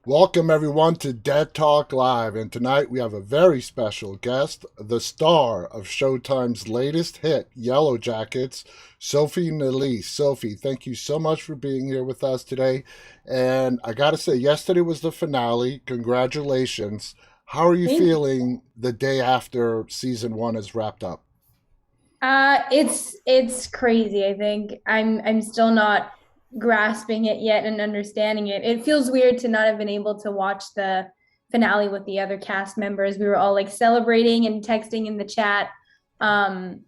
Welcome everyone to Dead Talk Live, and tonight we have a very special guest, the star of Showtime's latest hit, Yellowjackets, Sophie Nélisse. Sophie, thank you so much for being here with us today. And I gotta say, yesterday was the finale. Congratulations. How are you Thank you. feeling the day after season one is wrapped up? It's crazy. I think I'm still not grasping it yet and understanding it. It feels weird to not have been able to watch the finale with the other cast members. We were all like celebrating and texting in the chat. Um,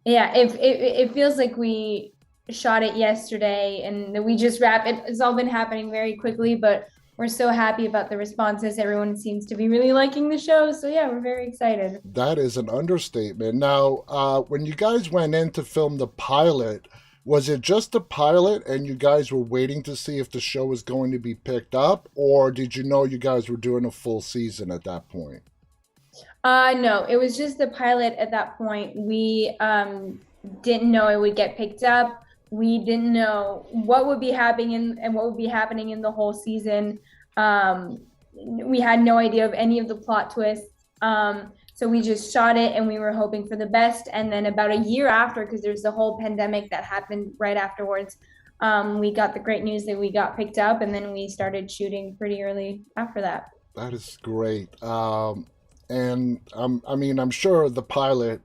yeah, it feels like we shot it yesterday and we just wrapped it. It's all been happening very quickly, but we're so happy about the responses. Everyone seems to be really liking the show. So yeah, we're very excited. That is an understatement. Now, when you guys went in to film the pilot, was it just the pilot and you guys were waiting to see if the show was going to be picked up, or did you know you guys were doing a full season at that point? No, it was just the pilot at that point. We didn't know it would get picked up. We didn't know what would be happening and what would be happening in the whole season. We had no idea of any of the plot twists. So we just shot it and we were hoping for the best. And then about a year after, because there's the whole pandemic that happened right afterwards, we got the great news that we got picked up, and then we started shooting pretty early after that. That is great. And I mean, I'm sure the pilot,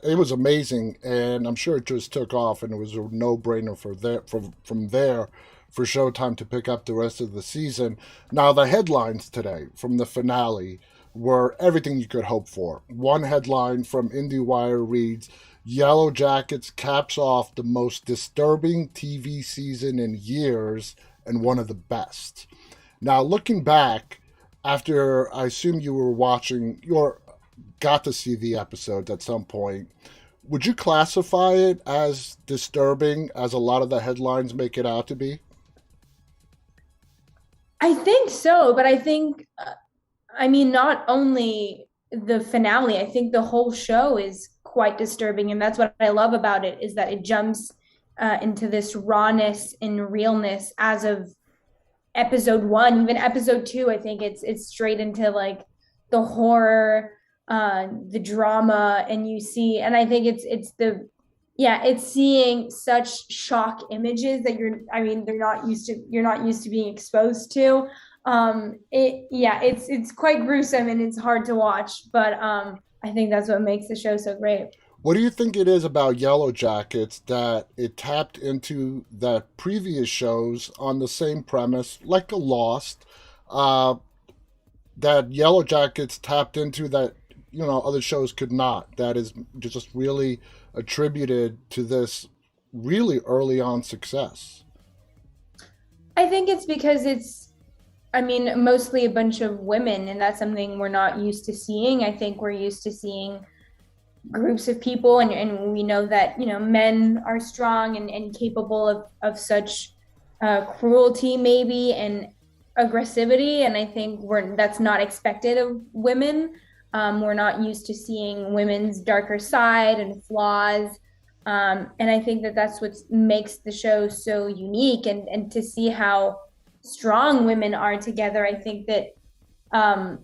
it was amazing, and I'm sure it just took off, and it was a no-brainer for there from there for Showtime to pick up the rest of the season. Now, the headlines today from the finale were everything you could hope for. One headline from IndieWire reads, Yellow Jackets caps off the most disturbing TV season in years and one of the best. Now, looking back, after I assume you were watching, you got to see the episodes at some point. Would you classify it as disturbing as a lot of the headlines make it out to be? I think so, but I think I mean, not only the finale, I think the whole show is quite disturbing. And that's what I love about it is that it jumps into this rawness and realness as of episode one, even episode two. I think it's straight into like the horror, the drama, and you see, and I think it's the yeah, it's seeing such shock images that I mean, you're not used to being exposed to. It's quite gruesome and it's hard to watch, but I think that's what makes the show so great. What do you think it is about Yellow Jackets that it tapped into that previous shows on the same premise, like a Lost, uh, that Yellow Jackets tapped into that other shows could not? That is just really attributed to this really early on success. I think it's because I mean, mostly a bunch of women, and that's something we're not used to seeing. I think we're used to seeing groups of people, and we know that, men are strong and capable of such cruelty, maybe, and aggressivity. And I think that's not expected of women. We're not used to seeing women's darker side and flaws. And I think that that's what makes the show so unique, and to see how strong women are together. I think that um,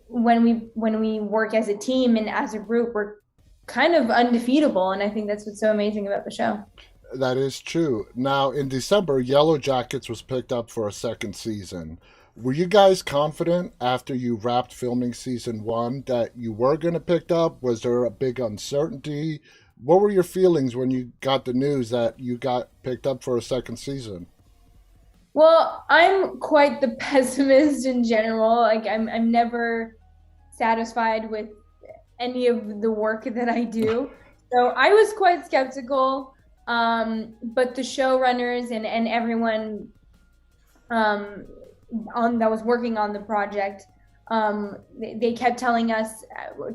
when we work as a team and as a group, we're kind of undefeatable, and I think that's what's so amazing about the show. That is true. Now, in December, Yellow Jackets was picked up for a second season. Were you guys confident after you wrapped filming season one that you were going to pick up? Was there a big uncertainty? What were your feelings when you got the news that you got picked up for a second season? Well, I'm quite the pessimist in general. Like I'm never satisfied with any of the work that I do. So I was quite skeptical. But the showrunners and everyone um, on that was working on the project, they kept telling us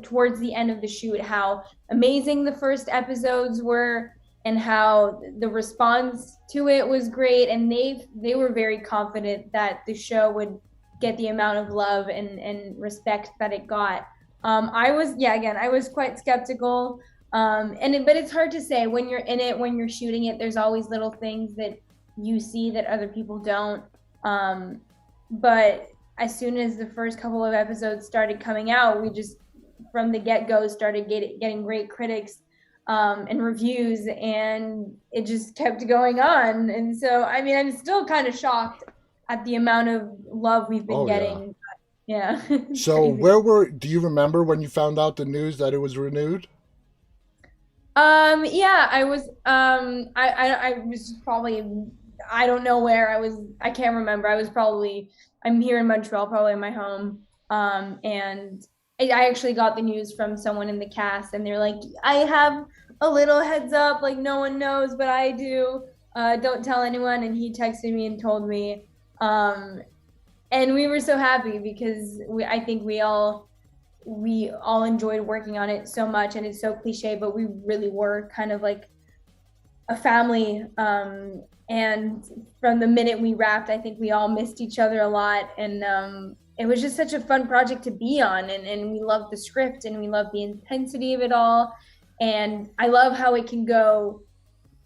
towards the end of the shoot how amazing the first episodes were and how the response to it was great, and they were very confident that the show would get the amount of love and respect that it got. I was, yeah, again, I was quite skeptical. But it's hard to say when you're in it, when you're shooting it. There's always little things that you see that other people don't. But as soon as the first couple of episodes started coming out, we just from the get-go started getting great critics and reviews, and it just kept going on. And so, I mean, I'm still kind of shocked at the amount of love we've been Oh yeah. getting. Yeah, it's So crazy. do you remember when you found out the news that it was renewed? Yeah, I was probably, I don't know where I was. I can't remember. I'm here in Montreal, probably in my home. And I actually got the news from someone in the cast, and they're like, I have a little heads up, like no one knows, but I do. Don't tell anyone. And he texted me and told me. And we were so happy because I think we all enjoyed working on it so much, and it's so cliche, but we really were kind of like a family. And from the minute we wrapped, I think we all missed each other a lot. And it was just such a fun project to be on. And we loved the script, and we loved the intensity of it all. And I love how it can go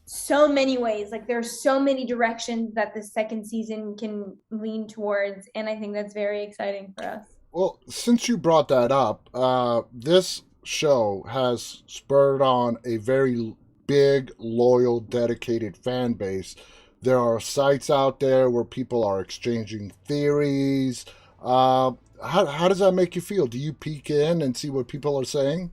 so many ways. Like there's so many directions that the second season can lean towards. And I think that's very exciting for us. Well, since you brought that up, this show has spurred on a very big, loyal, dedicated fan base. There are sites out there where people are exchanging theories. How does that make you feel? Do you peek in and see what people are saying?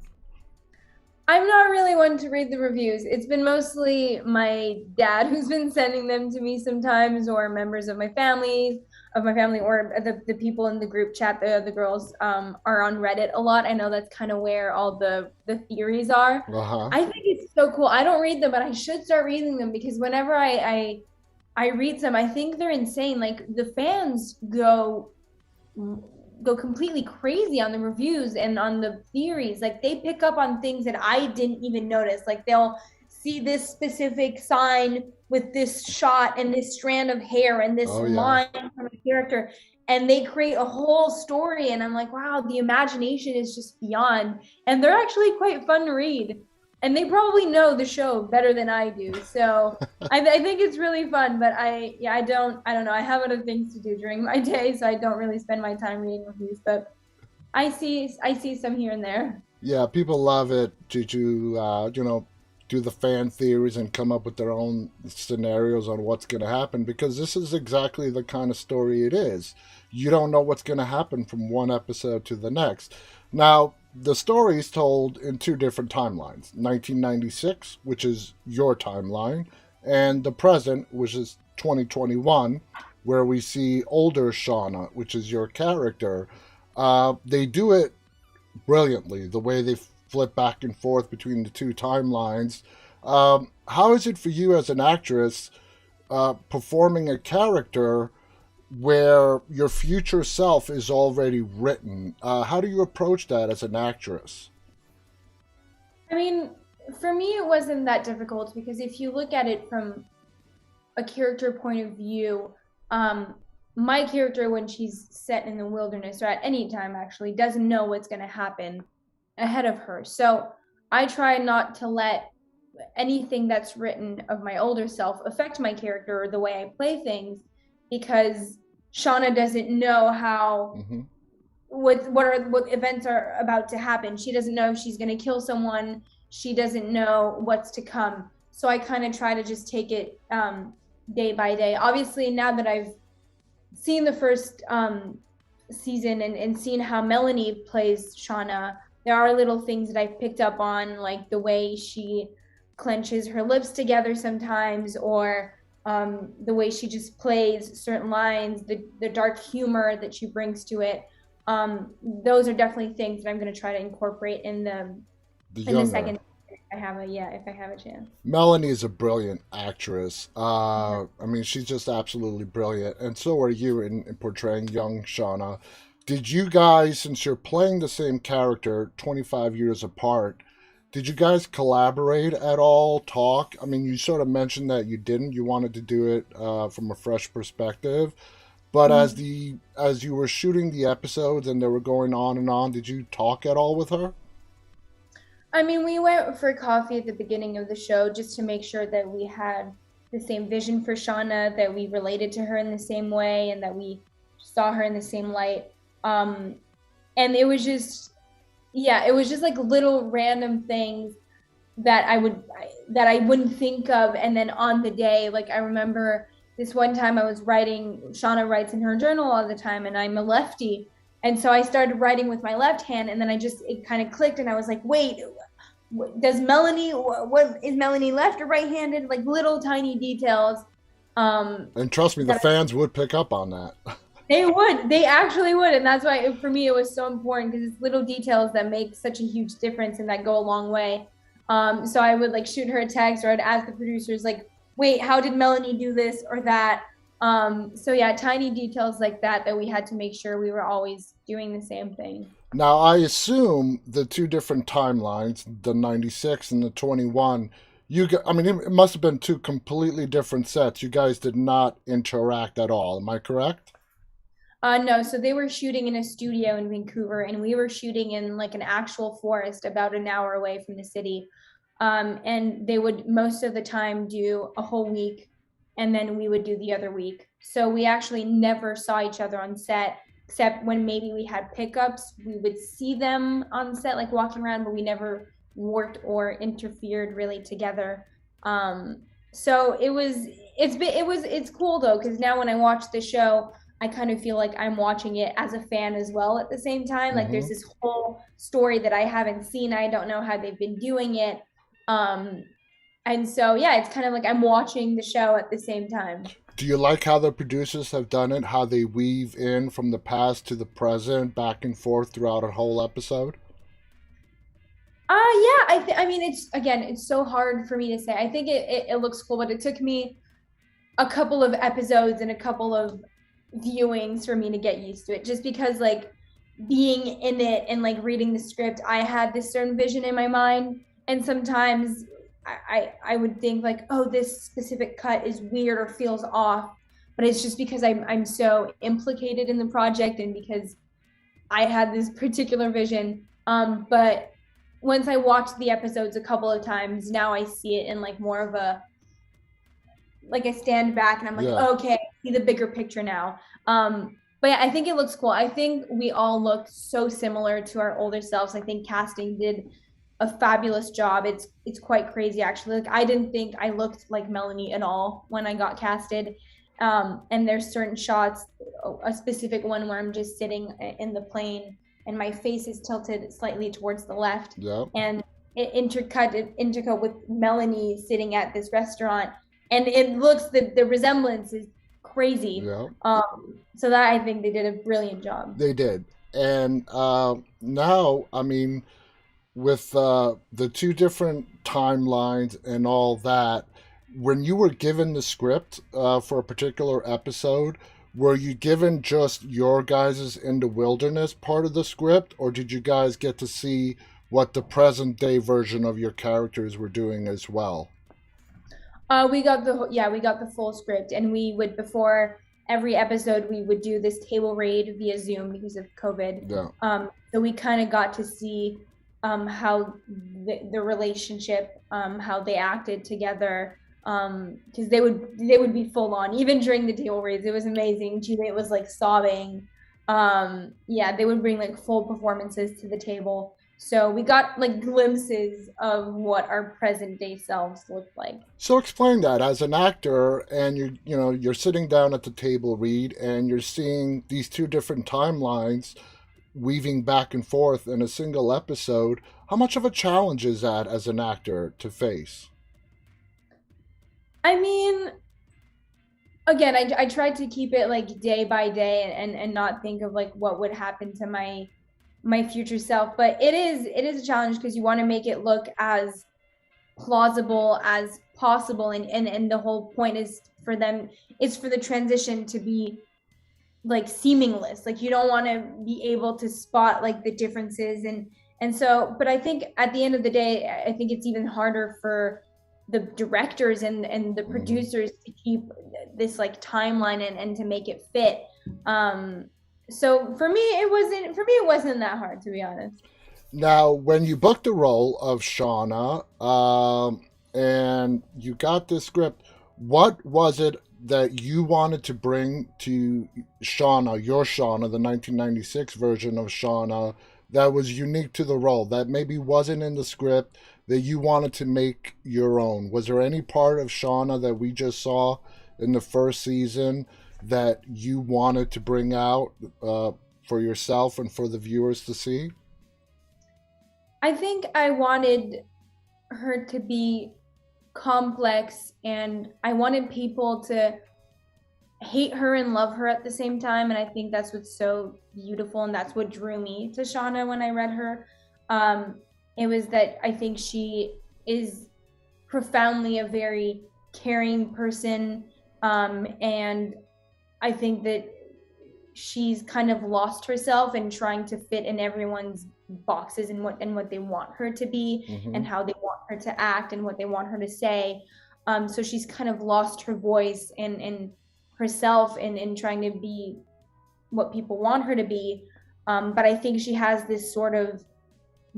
I'm not really one to read the reviews. It's been mostly my dad who's been sending them to me sometimes, or members of my family, or the people in the group chat. The girls are on Reddit a lot. I know that's kind of where all the theories are. Uh huh. I think it's so cool. I don't read them, but I should start reading them because whenever I read them, I think they're insane. Like the fans go completely crazy on the reviews and on the theories. Like they pick up on things that I didn't even notice. Like they'll see this specific sign with this shot and this strand of hair and this Oh yeah. line from a character, and they create a whole story. And I'm like, wow, the imagination is just beyond. And they're actually quite fun to read, and they probably know the show better than I do. So I think it's really fun. But I don't know. I have other things to do during my day, so I don't really spend my time reading reviews. But I see some here and there. Yeah, people love it to do the fan theories and come up with their own scenarios on what's going to happen, because this is exactly the kind of story it is. You don't know what's going to happen from one episode to the next. Now, the story is told in two different timelines: 1996, which is your timeline, and the present, which is 2021, where we see older Shawna, which is your character. They do it brilliantly, the way they flip back and forth between the two timelines. How is it for you as an actress performing a character where your future self is already written? How do you approach that as an actress? I mean, for me, it wasn't that difficult because if you look at it from a character point of view, um, my character, when she's set in the wilderness or at any time actually, doesn't know what's going to happen ahead of her. So I try not to let anything that's written of my older self affect my character or the way I play things, because Shawna doesn't know how Mm-hmm. what events are about to happen. She doesn't know if she's going to kill someone. She doesn't know what's to come. So I kind of try to just take it day by day. Obviously, now that I've seen the first season and seen how Melanie plays Shawna, there are little things that I've picked up on, like the way she clenches her lips together sometimes, or the way she just plays certain lines, the dark humor that she brings to it. Those are definitely things that I'm going to try to incorporate The in the younger second. If I have a chance. Melanie is a brilliant actress. Mm-hmm. I mean, she's just absolutely brilliant, and so are you in portraying young Shauna. Did you guys, since you're playing the same character 25 years apart, did you guys collaborate at all? Talk? I mean, you sort of mentioned that you didn't. You wanted to do it from a fresh perspective. But Mm-hmm. as you were shooting the episodes and they were going on and on, did you talk at all with her? I mean, we went for coffee at the beginning of the show just to make sure that we had the same vision for Shauna, that we related to her in the same way, and that we saw her in the same light. And it was just, yeah, it was just like little random things that I wouldn't think of. And then on the day, like I remember this one time I was writing, Shawna writes in her journal all the time, and I'm a lefty. And so I started writing with my left hand, and then it kind of clicked, and I was like, wait, does Melanie, what is Melanie left or right-handed? Like little tiny details. And trust me, the fans would pick up on that. They actually would. And that's why for me, it was so important, because it's little details that make such a huge difference and that go a long way. So I would like shoot her a text, or I'd ask the producers like, wait, how did Melanie do this or that? So yeah, tiny details like that we had to make sure we were always doing the same thing. Now, I assume the two different timelines, the 96 and the 21, I mean, it must have been two completely different sets. You guys did not interact at all. Am I correct? No, so they were shooting in a studio in Vancouver, and we were shooting in like an actual forest about an hour away from the city. And they would most of the time do a whole week, and then we would do the other week. So we actually never saw each other on set, except when maybe we had pickups. We would see them on set, like walking around, but we never worked or interfered really together. So it's cool though, because now when I watch the show, I kind of feel like I'm watching it as a fan as well at the same time. Like there's this whole story that I haven't seen. I don't know how they've been doing it. And so, yeah, it's kind of like I'm watching the show at the same time. Do you like how the producers have done it? How they weave in from the past to the present, back and forth throughout a whole episode? Yeah, I mean, it's so hard for me to say. I think it looks cool, but it took me a couple of episodes and a couple of viewings for me to get used to it, just because like being in it and like reading the script, I had this certain vision in my mind, and sometimes I would think like, oh, this specific cut is weird or feels off, but it's just because I'm so implicated in the project, and because I had this particular vision. But once I watched the episodes a couple of times, now I see it in like more of a, like I stand back and I'm like, Yeah. okay, I see the bigger picture now. But yeah, I think it looks cool. I think we all look so similar to our older selves. I think casting did a fabulous job. It's quite crazy actually. Like I didn't think I looked like Melanie at all when I got casted. And there's certain shots, a specific one where I'm just sitting in the plane and my face is tilted slightly towards the left. Yeah. And it intercut with Melanie sitting at this restaurant, and it looks, the resemblance is crazy. Yeah. So that, I think they did a brilliant job. They did. And now, I mean, with the two different timelines and all that, when you were given the script for a particular episode, were you given just your guys' in the wilderness part of the script, or did you guys get to see what the present day version of your characters were doing as well? We got the full script, and we would, before every episode, we would do this table read via Zoom because of COVID. Yeah. So we kind of got to see how the relationship, how they acted together, because they would be full on even during the table reads. It was amazing. Juliet was like sobbing. Yeah, they would bring like full performances to the table. So we got like glimpses of what our present day selves looked like. So explain that as an actor, and you're sitting down at the table read, and you're seeing these two different timelines weaving back and forth in a single episode. How much of a challenge is that as an actor to face? I mean, again, I tried to keep it like day by day, and not think of like what would happen to my future self. But it is a challenge, because you want to make it look as plausible as possible, and the whole point is for the transition to be like seamless. Like you don't want to be able to spot like the differences, and so, but I think at the end of the day, I think it's even harder for the directors and the producers to keep this like timeline, and to make it fit. So for me it wasn't that hard, to be honest. Now, when you booked the role of Shawna, and you got this script, what was it that you wanted to bring to Shawna, your Shawna, the 1996 version of Shawna, that was unique to the role, that maybe wasn't in the script, that you wanted to make your own? Was there any part of Shawna that we just saw in the first season that you wanted to bring out for yourself and for the viewers to see? I think I wanted her to be complex, and I wanted people to hate her and love her at the same time. And I think that's what's so beautiful, and that's what drew me to Shawna when I read her. Um, it was that I think she is profoundly a very caring person, and I think that she's kind of lost herself in trying to fit in everyone's boxes and what they want her to be, Mm-hmm. and how they want her to act and what they want her to say. So she's kind of lost her voice and herself in trying to be what people want her to be. But I think she has this sort of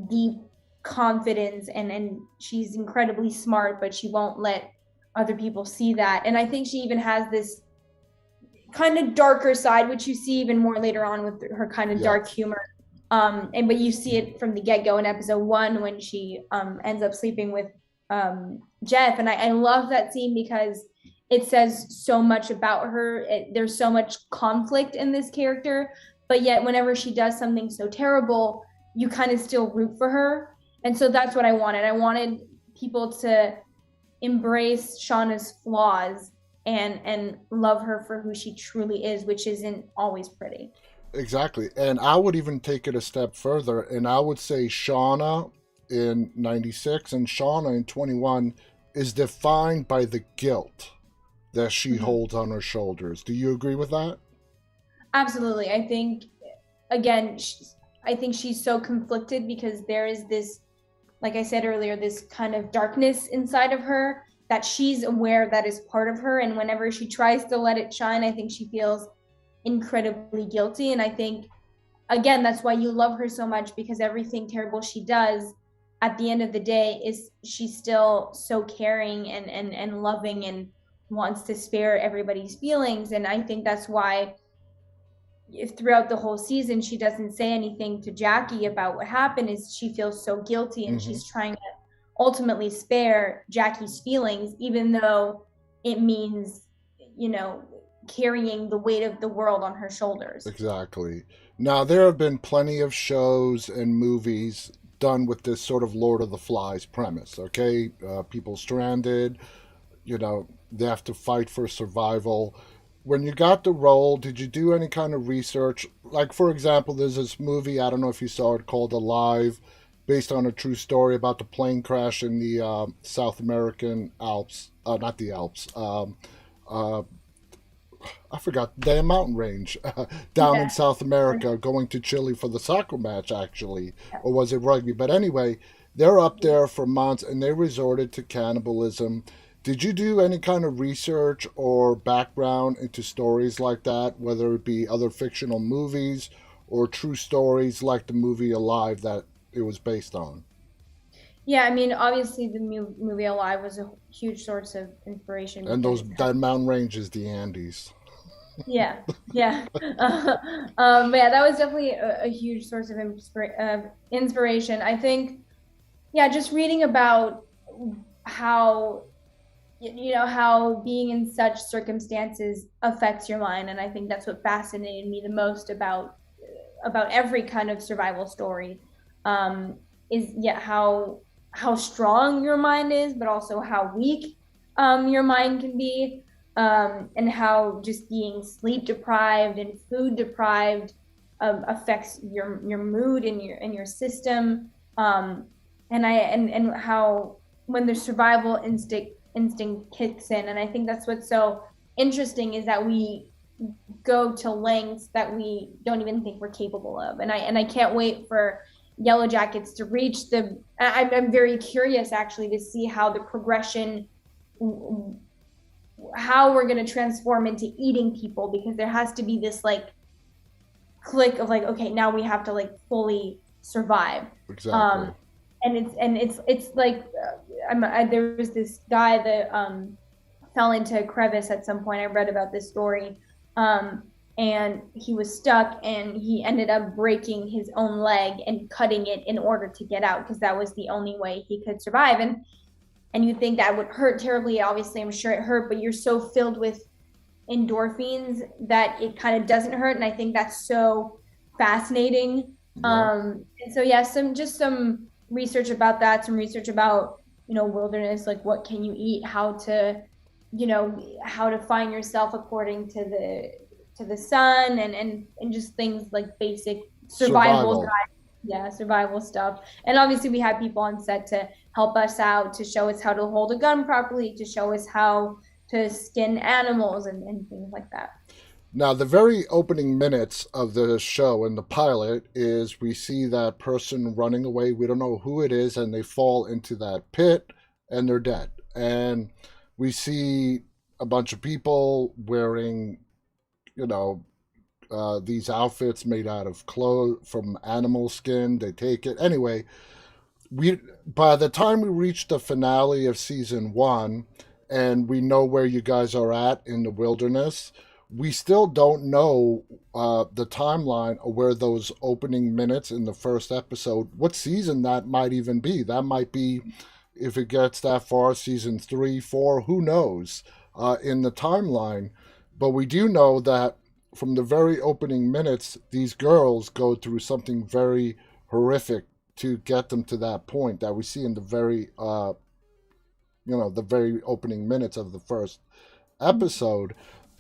deep confidence, and she's incredibly smart, but she won't let other people see that. And I think she even has this kind of darker side, which you see even more later on with her kind of dark humor. But you see it from the get-go in episode 1 when she ends up sleeping with Jeff. And I love that scene because it says so much about her. There's so much conflict in this character, but yet whenever she does something so terrible, you kind of still root for her. And so that's what I wanted. I wanted people to embrace Shawna's flaws and love her for who she truly is, which isn't always pretty. Exactly. And I would even take it a step further, and I would say Shawna in 96 and Shawna in 21 is defined by the guilt that she holds on her shoulders. Do you agree with that? Absolutely. I think, again, I think she's so conflicted because there is this, like I said earlier, this kind of darkness inside of her that she's aware that is part of her. And whenever she tries to let it shine, I think she feels incredibly guilty. And I think, again, that's why you love her so much, because everything terrible she does at the end of the day is she's still so caring and loving and wants to spare everybody's feelings. And I think that's why if throughout the whole season she doesn't say anything to Jackie about what happened, is she feels so guilty, and she's trying to ultimately spare Jackie's feelings, even though it means, carrying the weight of the world on her shoulders. Exactly. Now, there have been plenty of shows and movies done with this sort of Lord of the Flies premise, okay? People stranded, they have to fight for survival. When you got the role, did you do any kind of research? Like, for example, there's this movie, I don't know if you saw it, called Alive, based on a true story about the plane crash in the South American Alps. Not the Alps. I forgot the damn mountain range down in South America, going to Chile for the soccer match, actually, or was it rugby? But anyway, they're up there for months and they resorted to cannibalism. Did you do any kind of research or background into stories like that, whether it be other fictional movies or true stories like the movie Alive that it was based on? Yeah, I mean, obviously the movie Alive was a huge source of inspiration. And that mountain range is the Andes. Yeah, yeah. But yeah, that was definitely a huge source of inspiration. I think, yeah, just reading about how, how being in such circumstances affects your mind. And I think that's what fascinated me the most about every kind of survival story, is how strong your mind is, but also how weak your mind can be, and how just being sleep deprived and food deprived affects your mood and your system, and how when the survival instinct kicks in. And I think that's what's so interesting, is that we go to lengths that we don't even think we're capable of. And I can't wait for Yellowjackets to reach the. I'm very curious actually to see how the progression, how we're going to transform into eating people, because there has to be this like click of like, okay, now we have to like fully survive. Exactly. And it's like there was this guy, the fell into a crevice at some point. I read about this story. And he was stuck, and he ended up breaking his own leg and cutting it in order to get out, because that was the only way he could survive. And you think that would hurt terribly. Obviously, I'm sure it hurt, but you're so filled with endorphins that it kind of doesn't hurt. And I think that's so fascinating. And so yeah, some research about that, some research about, wilderness, like what can you eat, how to find yourself according to the sun, and just things like basic survival. Yeah, survival stuff. And obviously we had people on set to help us out, to show us how to hold a gun properly, to show us how to skin animals and things like that. Now, the very opening minutes of the show in the pilot is we see that person running away. We don't know who it is, and they fall into that pit, and they're dead. And we see a bunch of people wearing, these outfits made out of clothes from animal skin. They take it anyway. By the time we reach the finale of season 1, and we know where you guys are at in the wilderness, we still don't know the timeline of where those opening minutes in the first episode, what season that might even be. That might be, if it gets that far, season 3, 4, who knows, in the timeline. But we do know that from the very opening minutes, these girls go through something very horrific to get them to that point that we see in the very, the very opening minutes of the first episode.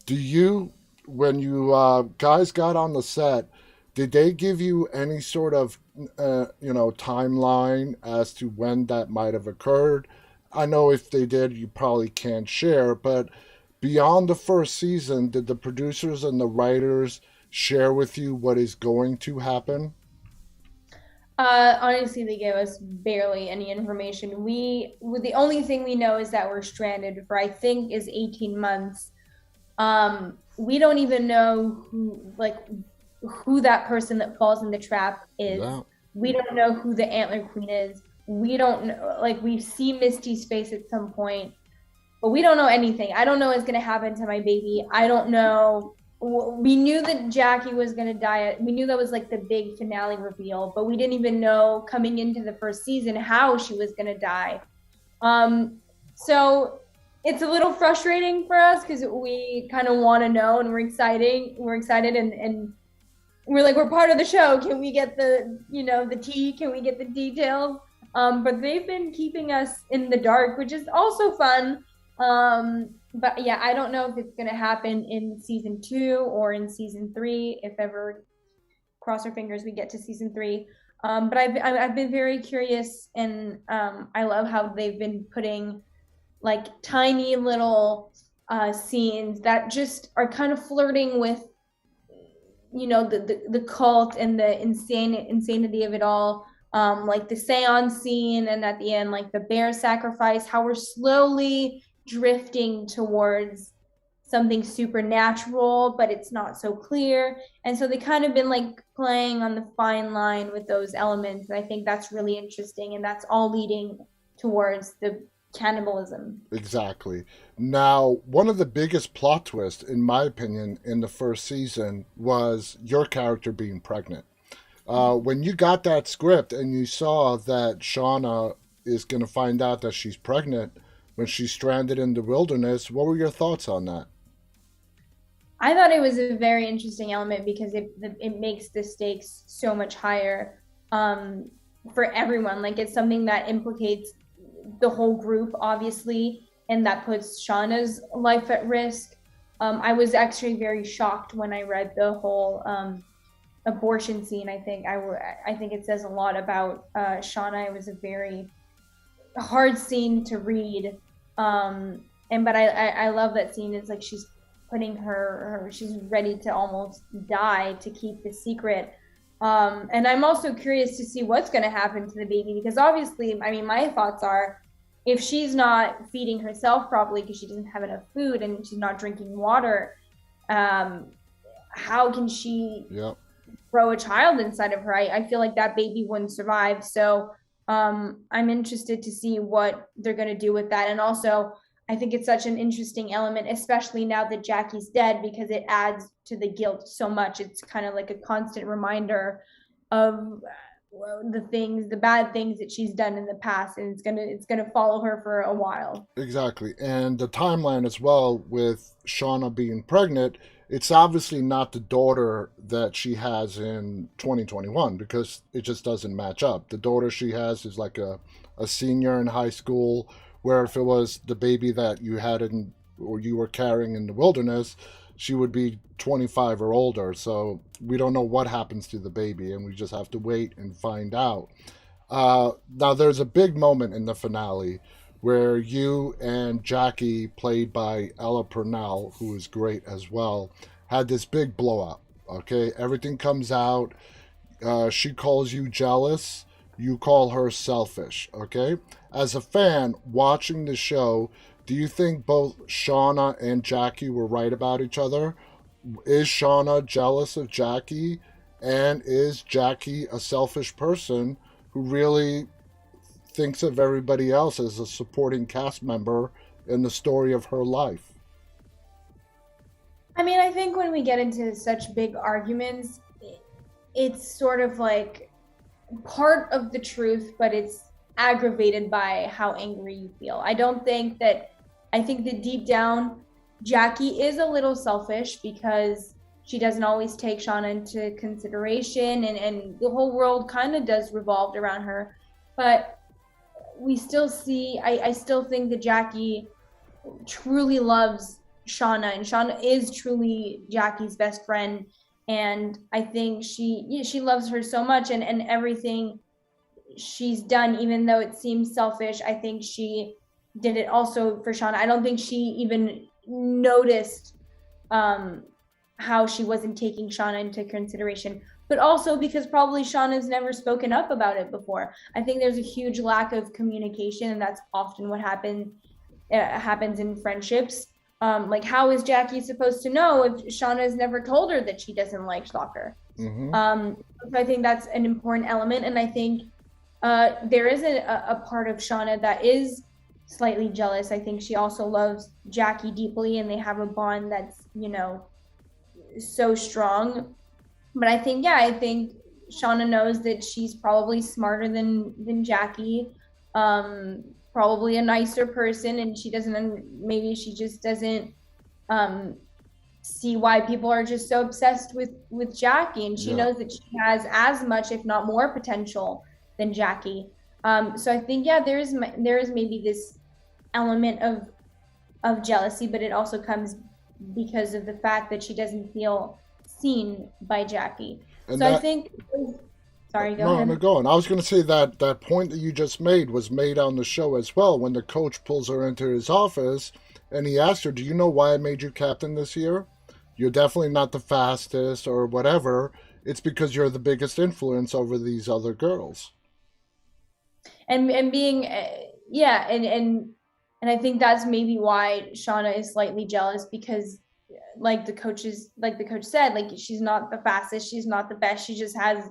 Do you, when you guys got on the set, did they give you any sort of, timeline as to when that might have occurred? I know if they did, you probably can't share, but beyond the first season, did the producers and the writers share with you what is going to happen? Honestly, they gave us barely any information. The only thing we know is that we're stranded for, I think, is 18 months. We don't even know who that person that falls in the trap is. Yeah. We don't know who the Antler Queen is. We don't know, we see Misty's face at some point, but we don't know anything. I don't know what's going to happen to my baby. I don't know. We knew that Jackie was going to die. We knew that was the big finale reveal, but we didn't even know coming into the first season how she was going to die. So it's a little frustrating for us because we kind of want to know, and we're excited, and we're part of the show. Can we get the tea? Can we get the details? But they've been keeping us in the dark, which is also fun. But yeah, I don't know if it's going to happen in season 2 or in season 3, if ever, cross our fingers, we get to season 3. But I've been very curious, and I love how they've been putting tiny little scenes that just are kind of flirting with, the cult and the insanity of it all. The seance scene, and at the end, the bear sacrifice, how we're slowly drifting towards something supernatural, but it's not so clear. And so they kind of been playing on the fine line with those elements. And I think that's really interesting. And that's all leading towards the cannibalism. Exactly. Now, one of the biggest plot twists, in my opinion, in the first season was your character being pregnant. When you got that script and you saw that Shawna is going to find out that she's pregnant when she's stranded in the wilderness, what were your thoughts on that? I thought it was a very interesting element because it makes the stakes so much higher for everyone. It's something that implicates the whole group, obviously, and that puts Shawna's life at risk. I was actually very shocked when I read the whole abortion scene. I think it says a lot about Shawna. It was a very hard scene to read. But I love that scene. It's she's putting she's ready to almost die to keep the secret. And I'm also curious to see what's going to happen to the baby, because obviously, my thoughts are, if she's not feeding herself properly because she doesn't have enough food and she's not drinking water, how can she grow a child inside of her? I feel like that baby wouldn't survive. So I'm interested to see what they're going to do with that. And also, I think it's such an interesting element, especially now that Jackie's dead, because it adds to the guilt so much. It's kind of like a constant reminder of the bad things that she's done in the past, and it's gonna follow her for a while. Exactly. And the timeline as well with Shawna being pregnant, it's obviously not the daughter that she has in 2021 because it just doesn't match up. The daughter she has is like a senior in high school, where if it was the baby that you had in or you were carrying in the wilderness, she would be 25 or older. So we don't know what happens to the baby, and we just have to wait and find out. Now, there's a big moment in the finale where you and Jackie, played by Ella Purnell, who is great as well, had this big blow up. Okay, everything comes out. She calls you jealous. You call her selfish. Okay, as a fan watching the show, do you think both Shawna and Jackie were right about each other? Is Shawna jealous of Jackie? And is Jackie a selfish person who really thinks of everybody else as a supporting cast member in the story of her life? I mean, I think when we get into such big arguments, it's sort of like part of the truth, but it's aggravated by how angry you feel. I think that deep down, Jackie is a little selfish because she doesn't always take Shawna into consideration, and the whole world kind of does revolve around her. But we still see, I still think that Jackie truly loves Shawna, and Shawna is truly Jackie's best friend. And I think she loves her so much, and everything she's done, even though it seems selfish, I think she did it also for Shawna. I don't think she even noticed how she wasn't taking Shawna into consideration, but also because probably Shawna's never spoken up about it before. I think there's a huge lack of communication, and that's often what happens in friendships. Like, how is Jackie supposed to know if Shawna has never told her that she doesn't like soccer? Mm-hmm. So I think that's an important element, and I think there is a part of Shawna that is slightly jealous. I think she also loves Jackie deeply, and they have a bond that's, so strong. But I think Shawna knows that she's probably smarter than Jackie, probably a nicer person, and maybe she just doesn't see why people are just so obsessed with Jackie, and she knows that she has as much, if not more, potential than Jackie. So I think there is maybe this element of jealousy, but it also comes because of the fact that she doesn't feel seen by Jackie. And so I think. Sorry, go ahead. No, go on. I was going to say that point that you just made was made on the show as well, when the coach pulls her into his office and he asks her, "Do you know why I made you captain this year? You're definitely not the fastest or whatever. It's because you're the biggest influence over these other girls." And being, and I think that's maybe why Shawna is slightly jealous, because like the coach said, like, she's not the fastest, she's not the best, she just has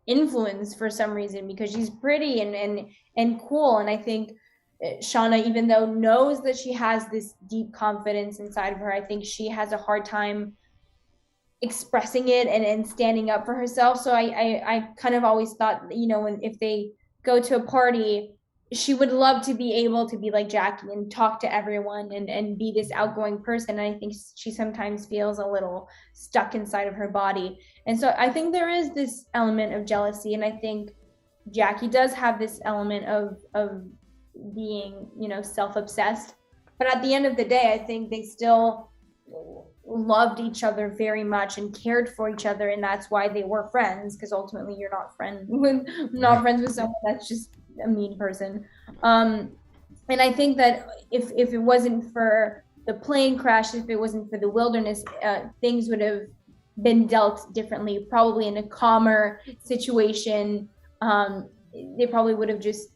influence for some reason because she's pretty and cool. And I think Shawna, even though knows that she has this deep confidence inside of her, I think she has a hard time expressing it and standing up for herself. So I kind of always thought, if they go to a party, she would love to be able to be like Jackie and talk to everyone and be this outgoing person. And I think she sometimes feels a little stuck inside of her body. And so I think there is this element of jealousy. And I think Jackie does have this element of being, self-obsessed. But at the end of the day, I think they still loved each other very much and cared for each other. And that's why they were friends, because ultimately you're not friends with someone that's just a mean person. And I think that if it wasn't for the plane crash, if it wasn't for the wilderness, things would have been dealt differently, probably in a calmer situation. They probably would have just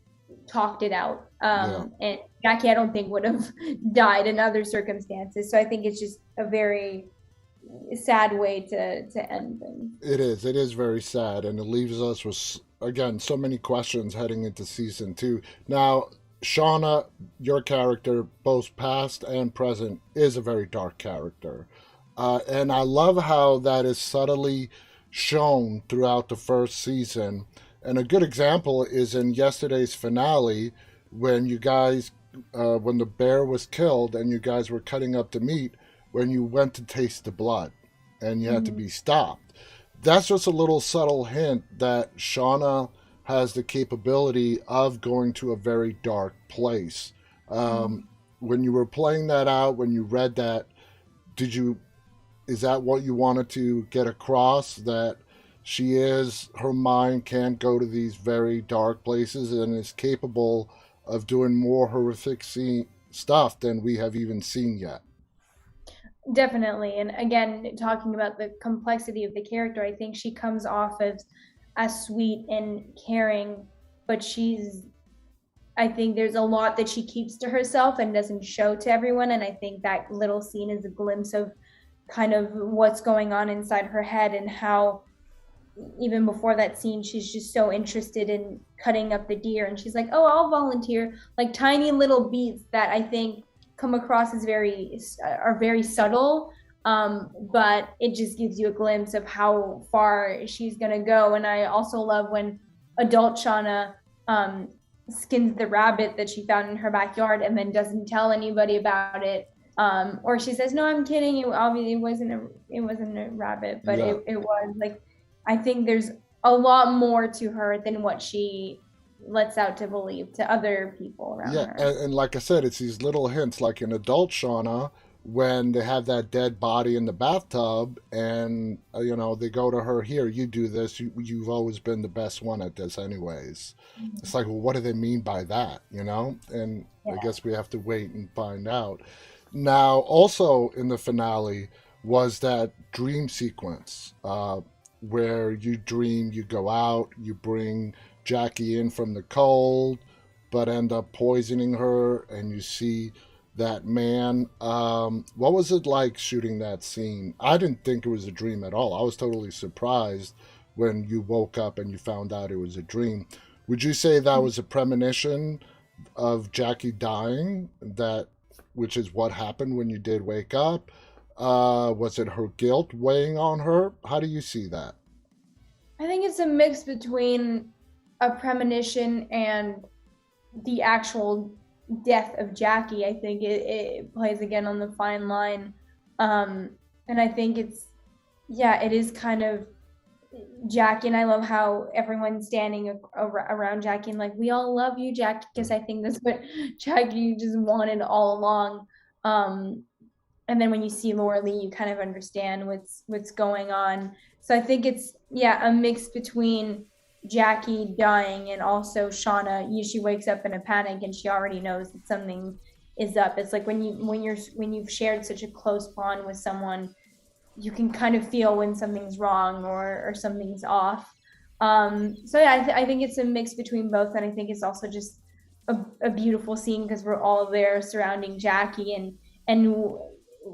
talked it out. And Jackie, I don't think, would have died in other circumstances. So I think it's just a very sad way to end things. It is very sad, and it leaves us with, again, so many questions heading into season 2. Now, Shawna, your character, both past and present, is a very dark character. And I love how that is subtly shown throughout the first season. And a good example is in yesterday's finale when you guys, when the bear was killed and you guys were cutting up the meat, when you went to taste the blood and you had to Mhm. be stopped. That's just a little subtle hint that Shauna has the capability of going to a very dark place. Um, Mhm. when you were playing that out, when you read that, did you is that what you wanted to get across, that her mind can go to these very dark places and is capable of doing more horrific stuff than we have even seen yet? Definitely. And again, talking about the complexity of the character, I think she comes off as sweet and caring, but I think there's a lot that she keeps to herself and doesn't show to everyone. And I think that little scene is a glimpse of kind of what's going on inside her head and how even before that scene, she's just so interested in cutting up the deer. And she's like, oh, I'll volunteer. Like tiny little beats that I think come across as are very subtle. But it just gives you a glimpse of how far she's going to go. And I also love when adult Shawna skins the rabbit that she found in her backyard and then doesn't tell anybody about it. Or she says, "No, I'm kidding. It obviously it wasn't a rabbit, but Yeah. it was like." I think there's a lot more to her than what she lets out to believe to other people around Yeah, her. and like I said, it's these little hints, like in adult Shauna, when they have that dead body in the bathtub, and they go to her, here, you do this. You've always been the best one at this, anyways. It's like, well, what do they mean by that? And I Yeah. guess we have to wait and find out. Now, also in the finale was that dream sequence, where you dream, you go out, you bring Jackie in from the cold, but end up poisoning her, and you see that man. What was it like shooting that scene? I didn't think it was a dream at all. I was totally surprised when you woke up and you found out it was a dream. Would you say that was a premonition of Jackie dying? That, which is what happened when you did wake up? Was it her guilt weighing on her? How do you see that? I think it's a mix between a premonition and the actual death of Jackie. I think it plays again on the fine line. Um, and I think yeah, it is kind of Jackie, and I love how everyone's standing around Jackie and like, we all love you, Jackie, because I think that's what Jackie just wanted all along. Um, and then when you see Laura Lee, you kind of understand what's going on. So I think it's yeah a mix between Jackie dying and also Shawna. She wakes up in a panic and she already knows that something is up. It's like when you've shared such a close bond with someone, you can kind of feel when something's wrong or something's off. So yeah, I think it's a mix between both, and I think it's also just a beautiful scene because we're all there surrounding Jackie, and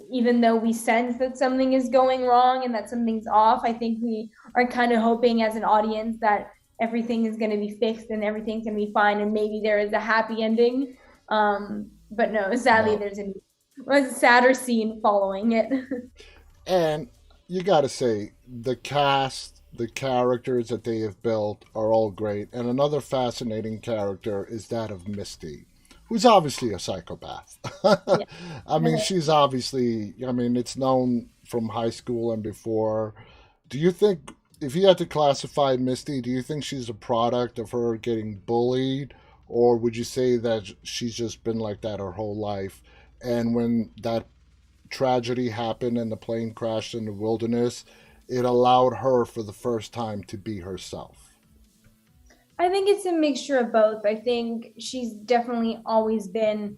even though we sense that something is going wrong and that something's off, I think we are kind of hoping as an audience that everything is going to be fixed and everything's going to be fine, and maybe there is a happy ending. But no, sadly, No. there's a sadder scene following it. And you got to say, the cast, the characters that they have built are all great. And another fascinating character is that of Misty, who's obviously a psychopath. Yeah. I mean, she's obviously, I mean, it's known from high school and before. Do you think, if you had to classify Misty, do you think she's a product of her getting bullied? Or would you say that she's just been like that her whole life? And when that tragedy happened and the plane crashed in the wilderness, it allowed her for the first time to be herself. I think it's a mixture of both. I think she's definitely always been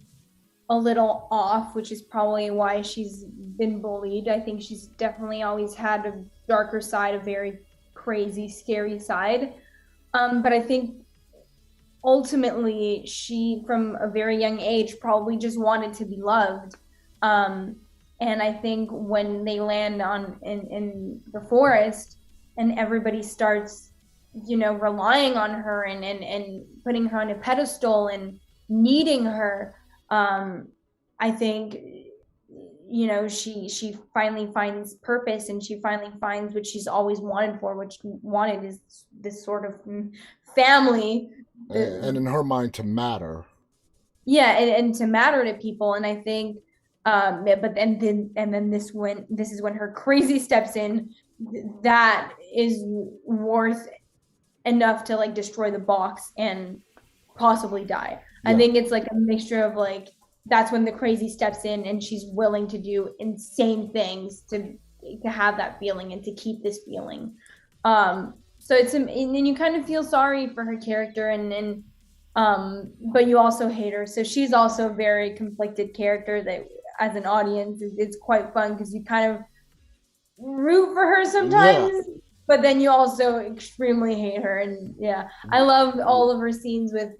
a little off, which is probably why she's been bullied. I think she's definitely always had a darker side, a very crazy, scary side. But I think ultimately she, from a very young age, probably just wanted to be loved. Um, and I think when they land in the forest and everybody starts, relying on her and putting her on a pedestal and needing her, I think, you know, she finally finds purpose, and she finally finds what she's always wanted for, which wanted is this sort of family. And in her mind to matter. Yeah, and to matter to people. And I think but then this is when her crazy steps in, that is worth enough to like destroy the box and possibly die. I Yeah. think it's like a mixture of like, that's when the crazy steps in and she's willing to do insane things to have that feeling and to keep this feeling. So it's, and then you kind of feel sorry for her character, and but you also hate her. So she's also a very conflicted character that as an audience it's quite fun because you kind of root for her Yeah. sometimes, but then you also extremely hate her. And yeah, I love all of her scenes with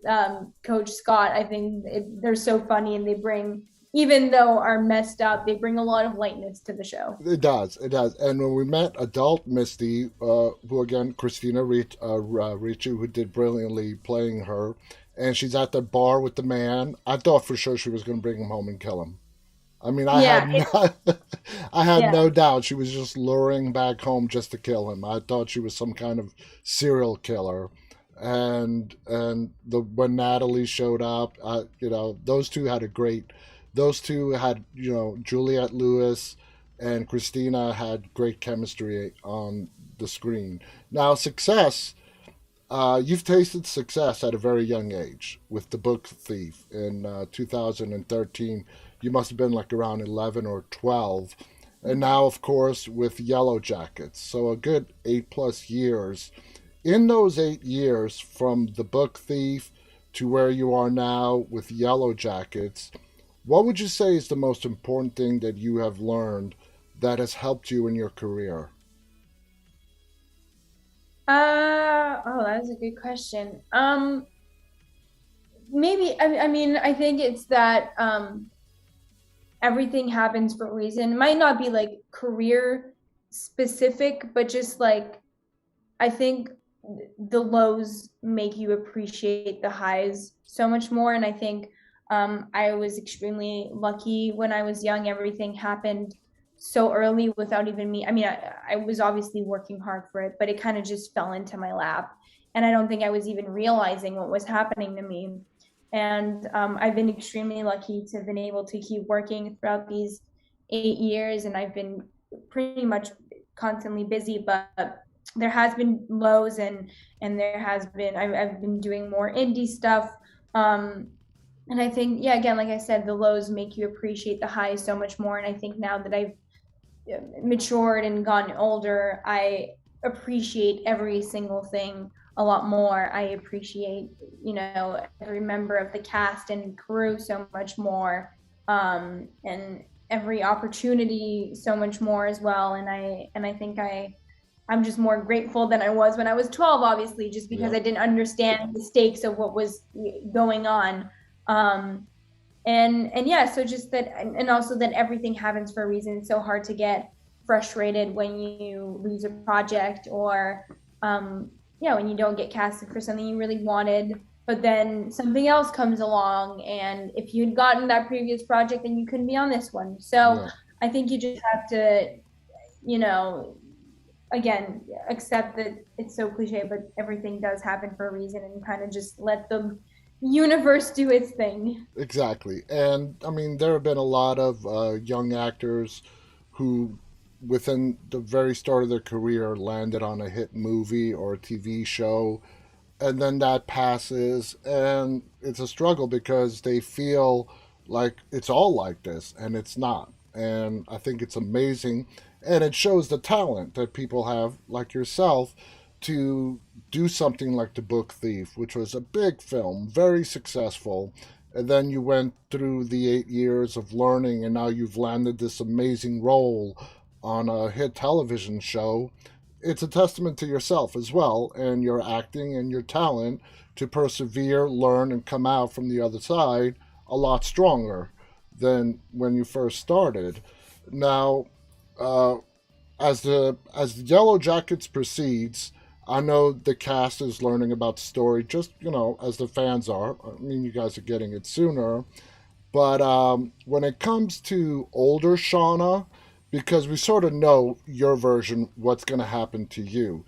Coach Scott. I think they're so funny, and they bring, even though are messed up, they bring a lot of lightness to the show. It does. It does. And when we met adult Misty, who again, Ricci, who did brilliantly playing her, and she's at the bar with the man, I thought for sure she was going to bring him home and kill him. I mean, Yeah, I had yeah, no doubt she was just luring back home just to kill him. I thought she was some kind of serial killer. And the when Natalie showed up, you know, those two had, you know, Juliette Lewis and Christina had great chemistry on the screen. Now, success. You've tasted success at a very young age with The Book Thief in 2013. You must have been like around 11 or 12. And now, of course, with Yellowjackets. So a good 8+ years. In those 8 years, from The Book Thief to where you are now with Yellowjackets, what would you say is the most important thing that you have learned that has helped you in your career? oh, that's a good question. Maybe, I mean, I think it's that everything happens for a reason. It might not be like career specific, but just like, I think the lows make you appreciate the highs so much more. And I think I was extremely lucky when I was young. Everything happened so early without even me. I mean, I was obviously working hard for it, but it kind of just fell into my lap. And I don't think I was even realizing what was happening to me. And I've been extremely lucky to have been able to keep working throughout these 8 years. And I've been pretty much constantly busy, but there has been lows, and there has been, I've been doing more indie stuff. Um, and I think, yeah, again, like I said, the lows make you appreciate the highs so much more. And I think now that I've matured and gotten older, I appreciate every single thing a lot more. I appreciate, you know, every member of the cast and crew so much more, and every opportunity so much more as well. And I think I'm just more grateful than I was when I was 12, obviously, just because Yeah. I didn't understand the stakes of what was going on. Um, and yeah, so just that, and also that everything happens for a reason. It's so hard to get frustrated when you lose a project, or yeah, when you don't get casted for something you really wanted, but then something else comes along, and if you'd gotten that previous project, then you couldn't be on this one. So Yeah. I think you just have to, you know, again, accept that it's so cliche, but everything does happen for a reason, and kind of just let the universe do its thing. Exactly. And I mean, there have been a lot of young actors who, within the very start of their career, landed on a hit movie or a TV show, and then that passes, and it's a struggle because they feel like it's all like this, and it's not. And I think it's amazing, and it shows the talent that people have, like yourself, to do something like The Book Thief, which was a big film, very successful. And then you went through the 8 years of learning, and now you've landed this amazing role on a hit television show. It's a testament to yourself as well, and your acting and your talent to persevere, learn, and come out from the other side a lot stronger than when you first started. Now, uh, as the Yellow Jackets proceeds, I know the cast is learning about the story, just as the fans are. I mean, you guys are getting it sooner, but when it comes to older Shauna, because we sort of know your version, what's going to happen to you.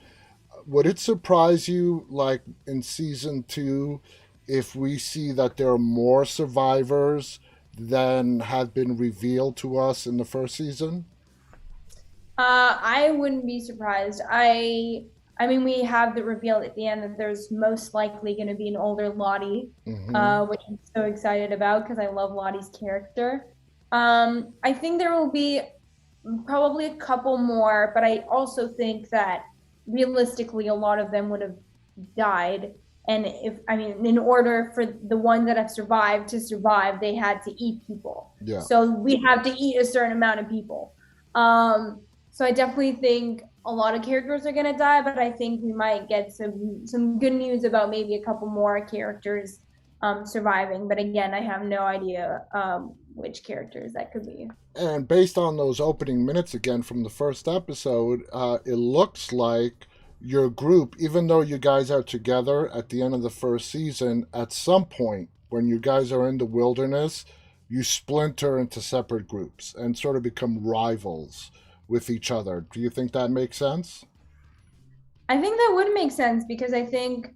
Would it surprise you, like in season 2, if we see that there are more survivors than have been revealed to us in the first season? I wouldn't be surprised. I mean, we have the reveal at the end that there's most likely going to be an older Lottie, Mm-hmm. which I'm so excited about because I love Lottie's character. I think there will be probably a couple more, but I also think that realistically, a lot of them would have died. And if, I mean, in order for the ones that have survived to survive, they had to eat people. Yeah. So we have to eat a certain amount of people. So I definitely think a lot of characters are going to die, but I think we might get some good news about maybe a couple more characters surviving. But again, I have no idea which characters that could be. And based on those opening minutes again from the first episode, it looks like your group, even though you guys are together at the end of the first season, at some point when you guys are in the wilderness, you splinter into separate groups and sort of become rivals with each other. Do you think that makes sense? I think that would make sense because I think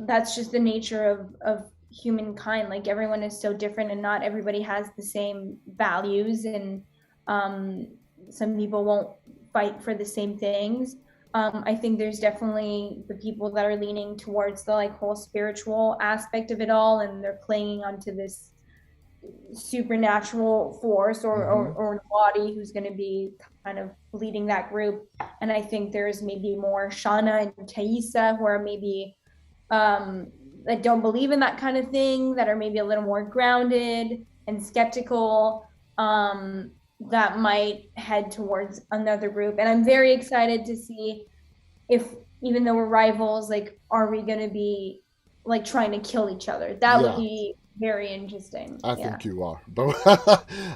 that's just the nature of humankind. Like everyone is so different and not everybody has the same values, and um some people won't fight for the same things. I think there's definitely the people that are leaning towards the like whole spiritual aspect of it all, and they're clinging onto this supernatural force Mm-hmm. or body who's going to be kind of leading that group. And I think there's maybe more Shawna and Thaisa who are maybe that don't believe in that kind of thing, that are maybe a little more grounded and skeptical, that might head towards another group. And I'm very excited to see if, even though we're rivals, like, are we going to be like trying to kill each other? That would Yeah, be very interesting. I Yeah. think you are. But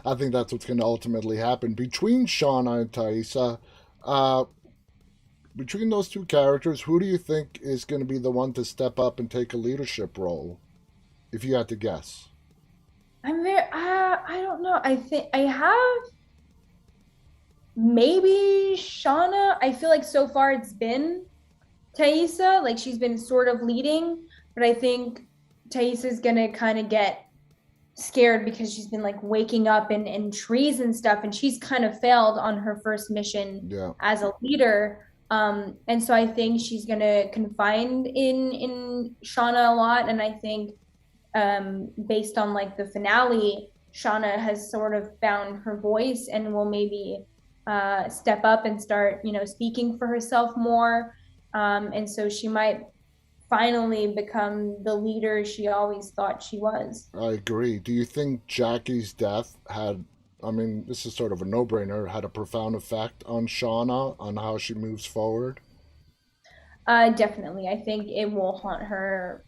I think that's what's going to ultimately happen. Between Shauna and Thaisa, uh, between those two characters, who do you think is going to be the one to step up and take a leadership role, if you had to guess? I don't know. I think I have maybe Shauna. I feel like so far it's been Thaisa, like she's been sort of leading, but I think Thaisa's gonna kind of get scared because she's been like waking up in trees and stuff, and she's kind of failed on her first mission Yeah. as a leader. And so I think she's gonna confide in Shauna a lot, and I think based on like the finale, Shauna has sort of found her voice and will maybe step up and start, speaking for herself more. And so she might finally become the leader she always thought she was. I agree. Do you think Jackie's death had, I mean, this is sort of a no brainer, had a profound effect on Shauna, on how she moves forward? Definitely. I think it will haunt her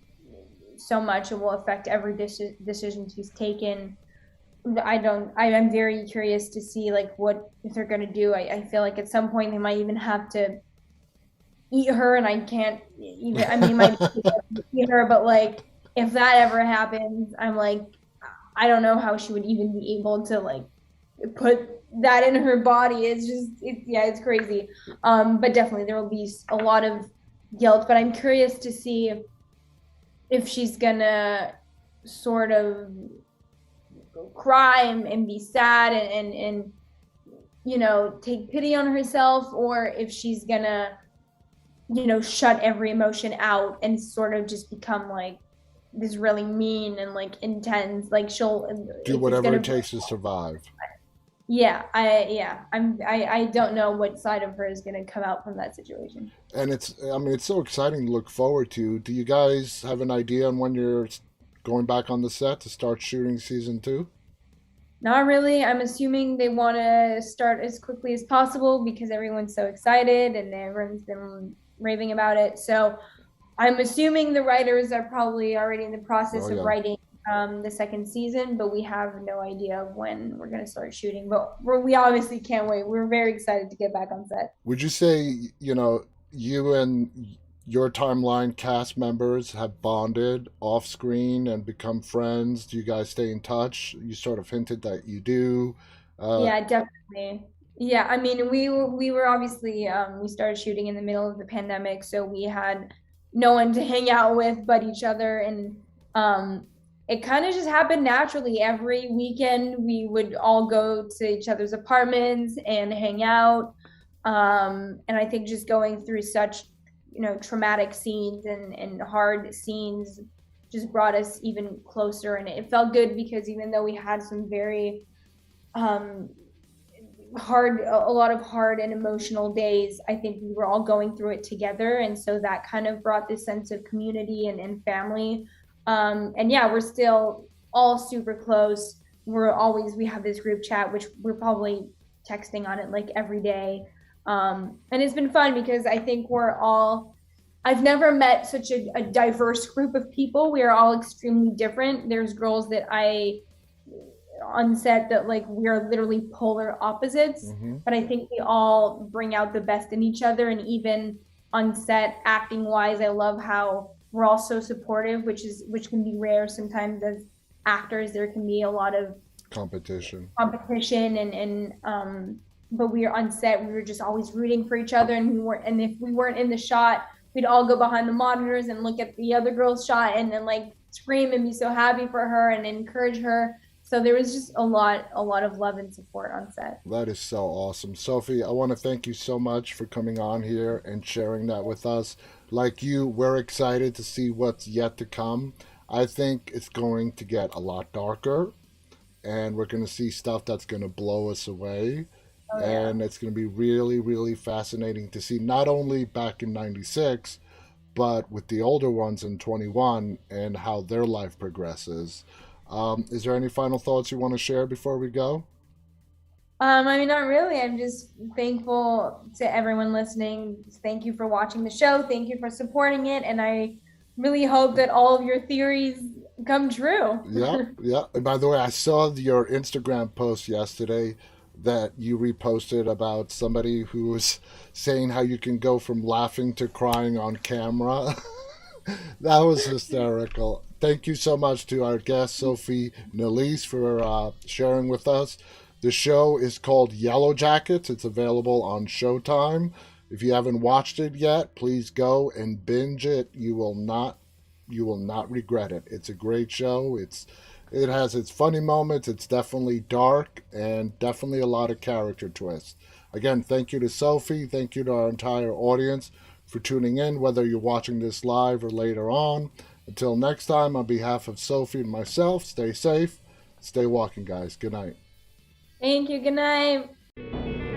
so much. It will affect every decision she's taken. I am very curious to see like what if they're going to do. I feel like at some point they might even have to eat her, and I can't even, I mean, might eat her, but like if that ever happens, I'm like, I don't know how she would even be able to like put that in her body. It's just, yeah, it's crazy. But definitely there will be a lot of guilt, but I'm curious to see if she's gonna sort of cry and be sad and take pity on herself, or if she's gonna shut every emotion out and sort of just become like this really mean and like intense. Like Do it's whatever gonna it be, takes to survive. I don't know what side of her is gonna come out from that situation. And I mean, it's so exciting to look forward to. Do you guys have an idea on when you're going back on the set to start shooting season 2? Not really. I'm assuming they want to start as quickly as possible because everyone's so excited and everyone's been raving about it. So I'm assuming the writers are probably already in the process Oh, of yeah. writing the second season, but we have no idea of when we're going to start shooting. But we obviously can't wait. We're very excited to get back on set. Would you say, you and your timeline cast members have bonded off screen and become friends? Do you guys stay in touch? You sort of hinted that you do. Uh, Yeah, definitely. Yeah, I mean, we were obviously we started shooting in the middle of the pandemic, so we had no one to hang out with but each other, and um it kind of just happened naturally. Every weekend we would all go to each other's apartments and hang out. And I think just going through such, traumatic scenes and hard scenes just brought us even closer, and it felt good because even though we had some very um a lot of hard and emotional days, I think we were all going through it together, and so that kind of brought this sense of community and family. And yeah, we're still all super close. We have this group chat which we're probably texting on it like every day. And it's been fun because I think I've never met such a diverse group of people. We are all extremely different. There's girls that I on set that like we are literally polar opposites, hmm but I think we all bring out the best in each other. And even on set, acting wise, I love how we're all so supportive, which can be rare sometimes as actors. There can be a lot of Competition. competition, but we were on set, we were just always rooting for each other, and if we weren't in the shot, we'd all go behind the monitors and look at the other girl's shot and then like scream and be so happy for her and encourage her. So there was just a lot of love and support on set. That is so awesome. Sophie, I want to thank you so much for coming on here and sharing that with us. Like you, we're excited to see what's yet to come. I think it's going to get a lot darker, and we're going to see stuff that's going to blow us away. Oh yeah. And it's going to be really, really fascinating to see not only back in 96, but with the older ones in 21 and how their life progresses. Is there any final thoughts you want to share before we go? I mean, not really. I'm just thankful to everyone listening. Thank you for watching the show. Thank you for supporting it. And I really hope that all of your theories come true. Yeah, yeah. And by the way, I saw your Instagram post yesterday that you reposted about somebody who was saying how you can go from laughing to crying on camera. That was hysterical. Thank you so much to our guest, Sophie Nélisse, for sharing with us. The show is called Yellowjackets. It's available on Showtime. If you haven't watched it yet, please go and binge it. You will not regret it. It's a great show. It has its funny moments. It's definitely dark and definitely a lot of character twists. Again, thank you to Sophie. Thank you to our entire audience for tuning in, whether you're watching this live or later on. Until next time, on behalf of Sophie and myself, stay safe, stay walking, guys. Good night. Thank you. Good night.